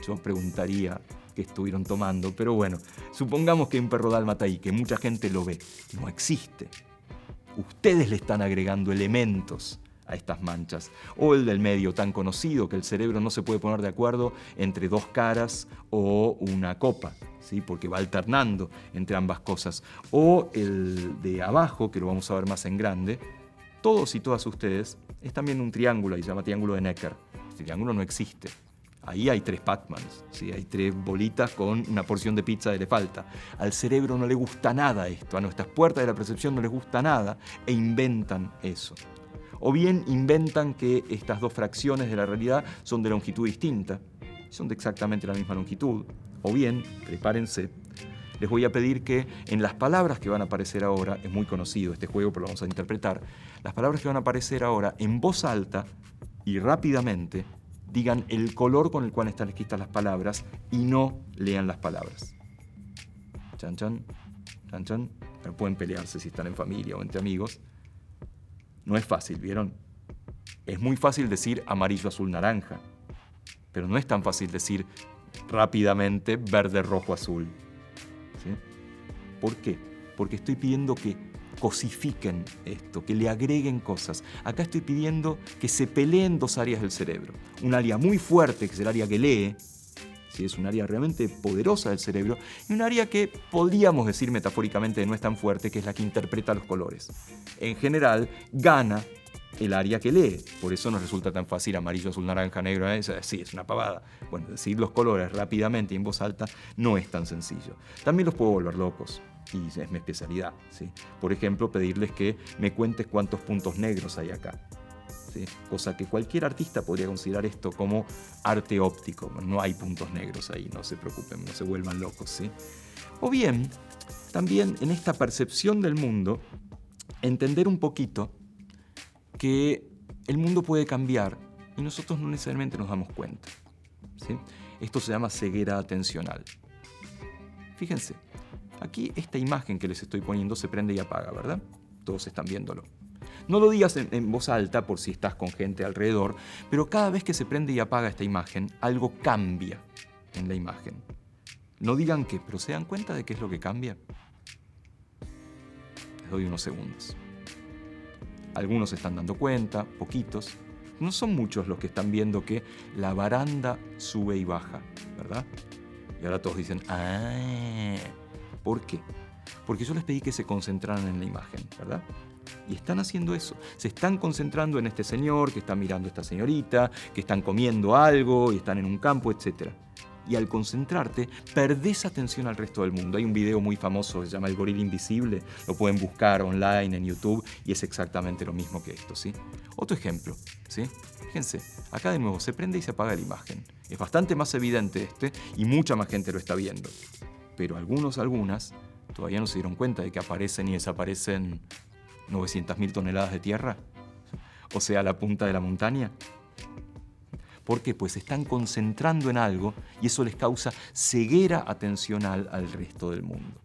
Yo preguntaría qué estuvieron tomando, pero bueno, supongamos que hay un perro dálmata ahí, que mucha gente lo ve. No existe. Ustedes le están agregando elementos a estas manchas. O el del medio, tan conocido que el cerebro no se puede poner de acuerdo entre 2 caras o una copa, ¿sí? Porque va alternando entre ambas cosas. O el de abajo, que lo vamos a ver más en grande, todos y todas ustedes están viendo un triángulo, y se llama triángulo de Necker. Este triángulo no existe. Ahí hay 3 Pac-Mans, ¿sí? Hay 3 bolitas con una porción de pizza que le falta. Al cerebro no le gusta nada esto, a nuestras puertas de la percepción no les gusta nada, e inventan eso. O bien inventan que estas 2 fracciones de la realidad son de longitud distinta, son de exactamente la misma longitud. O bien, prepárense, les voy a pedir que en las palabras que van a aparecer ahora, es muy conocido este juego, pero lo vamos a interpretar, las palabras que van a aparecer ahora en voz alta y rápidamente digan el color con el cual están escritas las palabras y no lean las palabras. Chan, chan, chan, chan. Pero pueden pelearse si están en familia o entre amigos. No es fácil, ¿vieron? Es muy fácil decir amarillo, azul, naranja, pero no es tan fácil decir rápidamente verde, rojo, azul. ¿Sí? ¿Por qué? Porque estoy pidiendo que cosifiquen esto, que le agreguen cosas. Acá estoy pidiendo que se peleen dos áreas del cerebro. Un área muy fuerte, que es el área que lee, ¿sí? Es un área realmente poderosa del cerebro, y un área que podríamos decir metafóricamente no es tan fuerte, que es la que interpreta los colores. En general, gana el área que lee. Por eso nos resulta tan fácil amarillo, azul, naranja, negro. Sí, es una pavada. Bueno, decir los colores rápidamente y en voz alta no es tan sencillo. También los puedo volver locos, y es mi especialidad, ¿sí? Por ejemplo, pedirles que me cuentes cuántos puntos negros hay acá, ¿sí? Cosa que cualquier artista podría considerar esto como arte óptico. No hay puntos negros ahí, no se preocupen, no se vuelvan locos, ¿sí? O bien, también en esta percepción del mundo, entender un poquito que el mundo puede cambiar y nosotros no necesariamente nos damos cuenta, ¿sí? Esto se llama ceguera atencional. Fíjense, aquí esta imagen que les estoy poniendo se prende y apaga, ¿verdad? Todos están viéndolo. No lo digas en voz alta por si estás con gente alrededor, pero cada vez que se prende y apaga esta imagen, algo cambia en la imagen. No digan qué, pero ¿se dan cuenta de qué es lo que cambia? Les doy unos segundos. Algunos se están dando cuenta, poquitos. No son muchos los que están viendo que la baranda sube y baja, ¿verdad? Y ahora todos dicen, ¡ah! ¿Por qué? Porque yo les pedí que se concentraran en la imagen, ¿verdad? Y están haciendo eso. Se están concentrando en este señor, que está mirando a esta señorita, que están comiendo algo y están en un campo, etc. Y al concentrarte, perdés atención al resto del mundo. Hay un video muy famoso que se llama El gorila invisible. Lo pueden buscar online en YouTube y es exactamente lo mismo que esto, ¿sí? Otro ejemplo, ¿sí? Fíjense, acá de nuevo se prende y se apaga la imagen. Es bastante más evidente y mucha más gente lo está viendo. Pero algunas, todavía no se dieron cuenta de que aparecen y desaparecen 900.000 toneladas de tierra. O sea, la punta de la montaña. ¿Por qué? Pues se están concentrando en algo y eso les causa ceguera atencional al resto del mundo.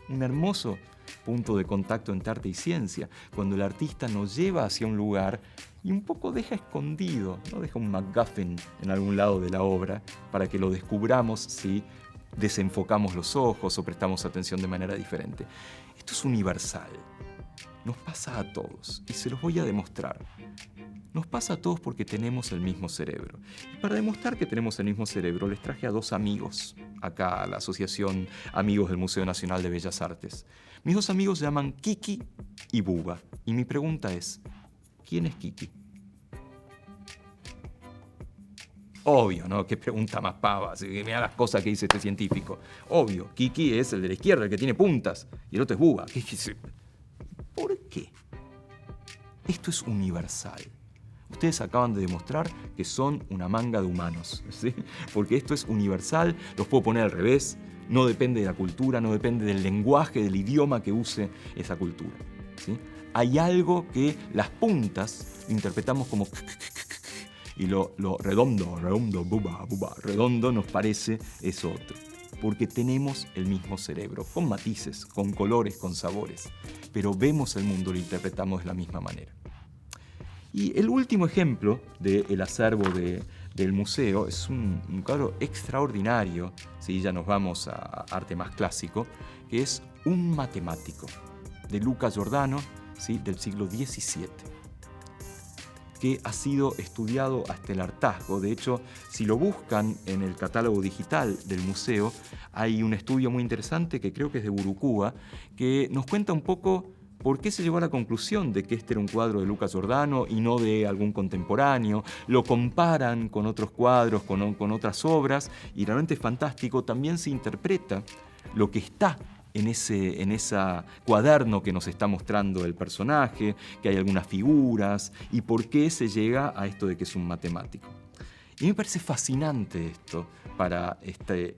Un hermoso punto de contacto entre arte y ciencia, cuando el artista nos lleva hacia un lugar y un poco deja escondido, ¿no? Deja un MacGuffin en algún lado de la obra para que lo descubramos si desenfocamos los ojos o prestamos atención de manera diferente. Esto es universal. Nos pasa a todos y se los voy a demostrar. Nos pasa a todos porque tenemos el mismo cerebro. Y para demostrar que tenemos el mismo cerebro, les traje a dos amigos acá a la Asociación Amigos del Museo Nacional de Bellas Artes. Mis dos amigos se llaman Kiki y Buba. Y mi pregunta es, ¿quién es Kiki? Obvio, ¿no? Qué pregunta más pava. Mirá las cosas que dice este científico. Obvio, Kiki es el de la izquierda, el que tiene puntas. Y el otro es Buba. ¿Por qué? Esto es universal. Ustedes acaban de demostrar que son una manga de humanos, ¿sí? Porque esto es universal, los puedo poner al revés, no depende de la cultura, no depende del lenguaje, del idioma que use esa cultura, ¿sí? Hay algo que las puntas interpretamos como y lo redondo, buba, redondo nos parece eso otro. Porque tenemos el mismo cerebro, con matices, con colores, con sabores, pero vemos el mundo y lo interpretamos de la misma manera. Y el último ejemplo del acervo del museo es un cuadro extraordinario, ¿sí? Ya nos vamos a arte más clásico, que es Un matemático, de Luca Giordano, ¿sí? Del siglo XVII, que ha sido estudiado hasta el hartazgo. De hecho, si lo buscan en el catálogo digital del museo, hay un estudio muy interesante que creo que es de Burukua, que nos cuenta un poco por qué se llegó a la conclusión de que este era un cuadro de Luca Giordano y no de algún contemporáneo. Lo comparan con otros cuadros, con otras obras, y realmente es fantástico. También se interpreta lo que está en ese cuaderno que nos está mostrando el personaje, que hay algunas figuras, y por qué se llega a esto de que es un matemático. Y me parece fascinante esto para este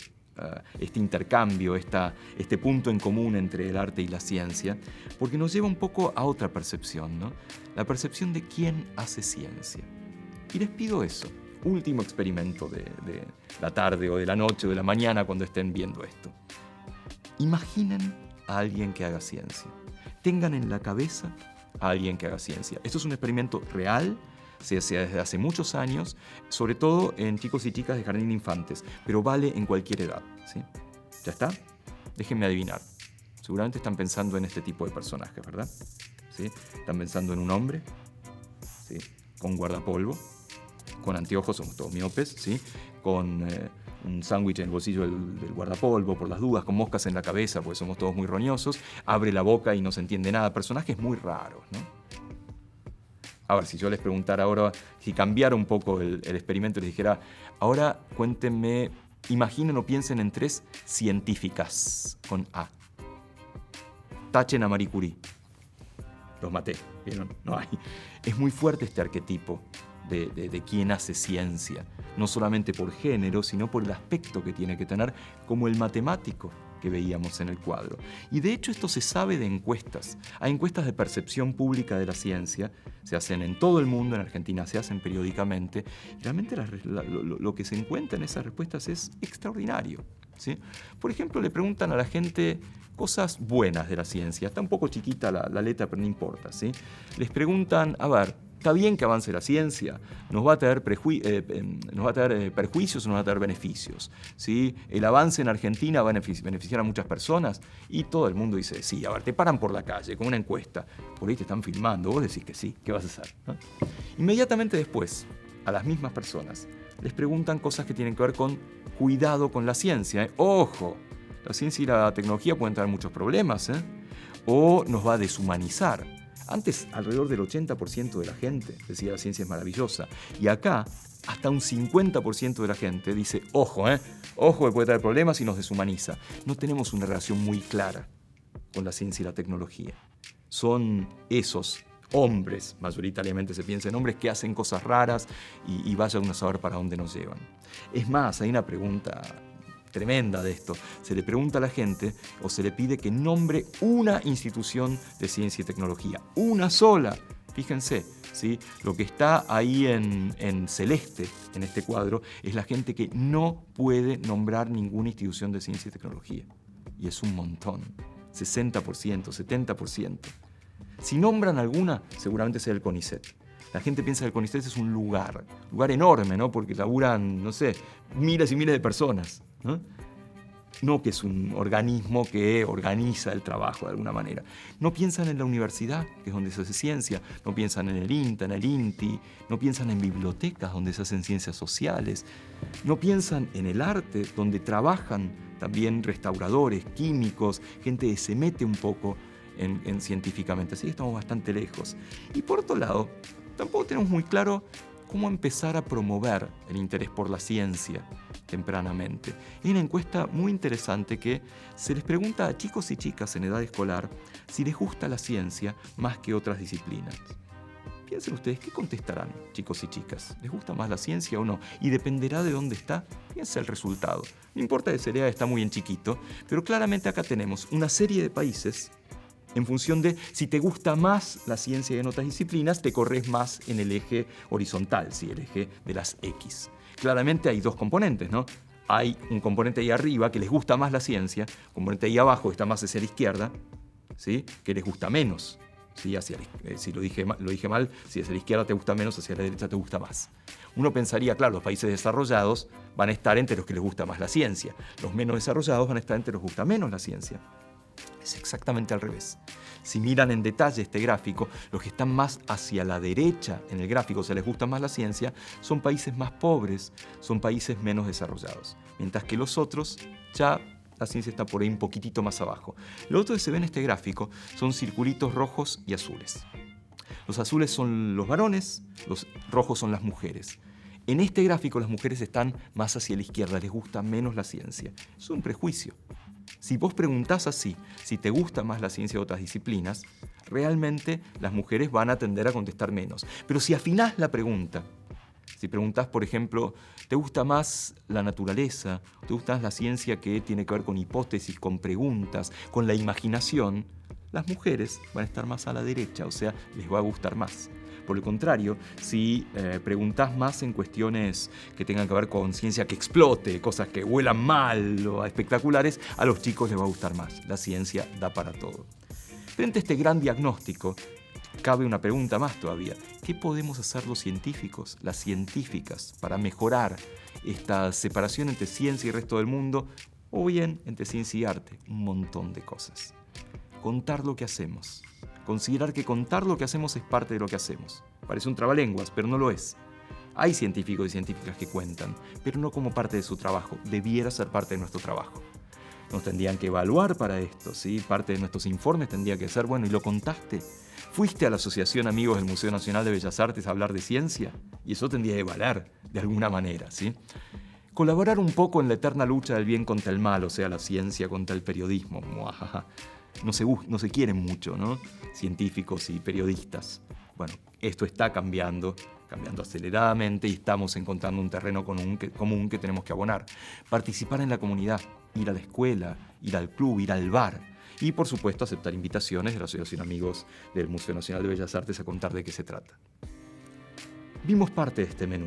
intercambio, este punto en común entre el arte y la ciencia, porque nos lleva un poco a otra percepción, ¿no? La percepción de quién hace ciencia. Y les pido eso. último experimento de la tarde o de la noche o de la mañana cuando estén viendo esto. Imaginen a alguien que haga ciencia. Tengan en la cabeza a alguien que haga ciencia. Esto es un experimento real, se hace desde hace muchos años, sobre todo en chicos y chicas de jardín de infantes, pero vale en cualquier edad, ¿sí? ¿Ya está? Déjenme adivinar. Seguramente están pensando en este tipo de personajes, ¿verdad? ¿Sí? Están pensando en un hombre, ¿sí? Con guardapolvo, con anteojos, somos todos miopes, ¿sí? Con un sándwich en el bolsillo del guardapolvo, por las dudas, con moscas en la cabeza, porque somos todos muy roñosos, abre la boca y no se entiende nada. Personajes muy raros, ¿no? A ver, si yo les preguntara ahora, si cambiara un poco el experimento y les dijera, ahora cuéntenme, imaginen o piensen en 3 científicas con A. Tachen a Marie Curie. Los maté, ¿vieron? No hay. Es muy fuerte este arquetipo de quién hace ciencia, no solamente por género, sino por el aspecto que tiene que tener, como el matemático que veíamos en el cuadro. Y de hecho esto se sabe de encuestas. Hay encuestas de percepción pública de la ciencia, se hacen en todo el mundo, en Argentina se hacen periódicamente, y realmente lo que se encuentra en esas respuestas es extraordinario, ¿sí? Por ejemplo, le preguntan a la gente cosas buenas de la ciencia. Está un poco chiquita la letra, pero no importa, ¿sí? Les preguntan, a ver, está bien que avance la ciencia, nos va a traer perjuicios o nos va a traer beneficios, ¿sí? El avance en Argentina va a beneficiar a muchas personas, y todo el mundo dice, sí, a ver, te paran por la calle con una encuesta, por ahí te están filmando, vos decís que sí, ¿qué vas a hacer? ¿No? Inmediatamente después, a las mismas personas, les preguntan cosas que tienen que ver con cuidado con la ciencia, ¿eh? ¡Ojo! La ciencia y la tecnología pueden traer muchos problemas, ¿eh? O nos va a deshumanizar. Antes, alrededor del 80% de la gente decía la ciencia es maravillosa. Y acá, hasta un 50% de la gente dice, ojo, ojo que puede traer problemas y nos deshumaniza. No tenemos una relación muy clara con la ciencia y la tecnología. Son esos hombres, mayoritariamente se piensa en hombres, que hacen cosas raras y vaya uno a saber para dónde nos llevan. Es más, hay una pregunta tremenda de esto. Se le pregunta a la gente o se le pide que nombre una institución de ciencia y tecnología. Una sola. Fíjense, ¿sí? Lo que está ahí en celeste en este cuadro es la gente que no puede nombrar ninguna institución de ciencia y tecnología. Y es un montón. 60%, 70%. Si nombran alguna, seguramente sea el CONICET. La gente piensa que el CONICET es un lugar enorme, ¿no? Porque laburan, no sé, miles y miles de personas, ¿no? No que es un organismo que organiza el trabajo de alguna manera. No piensan en la universidad, que es donde se hace ciencia. No piensan en el INTA, en el INTI. No piensan en bibliotecas, donde se hacen ciencias sociales. No piensan en el arte, donde trabajan también restauradores, químicos, gente que se mete un poco en científicamente. Así que estamos bastante lejos. Y por otro lado, tampoco tenemos muy claro cómo empezar a promover el interés por la ciencia tempranamente. Hay una encuesta muy interesante que se les pregunta a chicos y chicas en edad escolar si les gusta la ciencia más que otras disciplinas. Piensen ustedes, ¿qué contestarán, chicos y chicas? ¿Les gusta más la ciencia o no? Y dependerá de dónde está, piensa el resultado. No importa que se lea, está muy en chiquito, pero claramente acá tenemos una serie de países. En función de si te gusta más la ciencia y en otras disciplinas, te corres más en el eje horizontal, ¿sí? El eje de las X. Claramente hay 2 componentes, ¿no? Hay un componente ahí arriba que les gusta más la ciencia, un componente ahí abajo que está más hacia la izquierda, ¿sí? Que les gusta menos. ¿Sí? Si lo dije mal, si hacia la izquierda te gusta menos, hacia la derecha te gusta más. Uno pensaría, claro, los países desarrollados van a estar entre los que les gusta más la ciencia. Los menos desarrollados van a estar entre los que les gusta menos la ciencia. Es exactamente al revés. Si miran en detalle este gráfico, los que están más hacia la derecha en el gráfico, se les gusta más la ciencia, son países más pobres, son países menos desarrollados. Mientras que los otros, ya la ciencia está por ahí un poquitito más abajo. Lo otro que se ve en este gráfico son circulitos rojos y azules. Los azules son los varones, los rojos son las mujeres. En este gráfico las mujeres están más hacia la izquierda, les gusta menos la ciencia. Es un prejuicio. Si vos preguntás así, si te gusta más la ciencia de otras disciplinas, realmente las mujeres van a tender a contestar menos. Pero si afinás la pregunta, si preguntás, por ejemplo, ¿te gusta más la naturaleza? ¿Te gusta más la ciencia que tiene que ver con hipótesis, con preguntas, con la imaginación? Las mujeres van a estar más a la derecha, o sea, les va a gustar más. por el contrario, si preguntás más en cuestiones que tengan que ver con ciencia que explote, cosas que huelan mal o espectaculares, a los chicos les va a gustar más. La ciencia da para todo. Frente a este gran diagnóstico, cabe una pregunta más todavía. ¿Qué podemos hacer los científicos, las científicas, para mejorar esta separación entre ciencia y el resto del mundo, o bien entre ciencia y arte? Un montón de cosas. Contar lo que hacemos. Considerar que contar lo que hacemos es parte de lo que hacemos. Parece un trabalenguas, pero no lo es. Hay científicos y científicas que cuentan, pero no como parte de su trabajo. Debiera ser parte de nuestro trabajo. Nos tendrían que evaluar para esto, ¿sí? Parte de nuestros informes tendría que ser, bueno, ¿y lo contaste? ¿Fuiste a la Asociación Amigos del Museo Nacional de Bellas Artes a hablar de ciencia? Y eso tendría que valer de alguna manera, ¿sí? Colaborar un poco en la eterna lucha del bien contra el mal, o sea, la ciencia contra el periodismo. No se quieren mucho, ¿no? Científicos y periodistas. Bueno, esto está cambiando aceleradamente y estamos encontrando un terreno común que tenemos que abonar. Participar en la comunidad, ir a la escuela, ir al club, ir al bar. Y, por supuesto, aceptar invitaciones de la Asociación Amigos del Museo Nacional de Bellas Artes a contar de qué se trata. Vimos parte de este menú.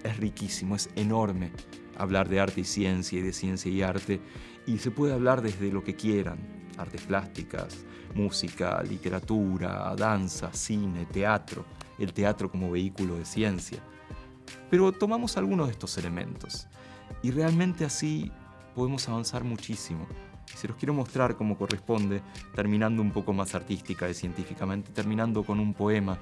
Es riquísimo, es enorme hablar de arte y ciencia y de ciencia y arte. Y se puede hablar desde lo que quieran. Artes plásticas, música, literatura, danza, cine, teatro. El teatro como vehículo de ciencia. Pero tomamos algunos de estos elementos. Y realmente así podemos avanzar muchísimo. Se los quiero mostrar como corresponde, terminando un poco más artística y científicamente, terminando con un poema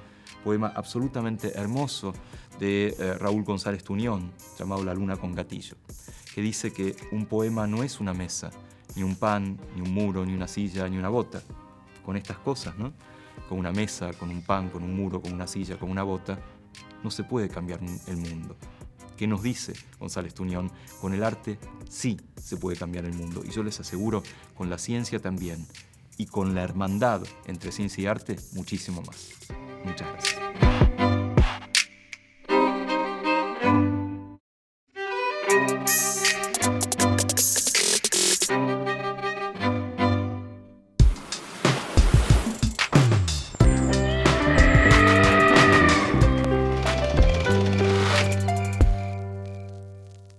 absolutamente hermoso de Raúl González Tuñón, llamado La luna con gatillo, que dice que un poema no es una mesa, ni un pan, ni un muro, ni una silla, ni una bota. Con estas cosas, ¿no? Con una mesa, con un pan, con un muro, con una silla, con una bota, no se puede cambiar el mundo. ¿Qué nos dice González Tuñón? Con el arte sí se puede cambiar el mundo. Y yo les aseguro, con la ciencia también. Y con la hermandad entre ciencia y arte, muchísimo más. Muchas gracias.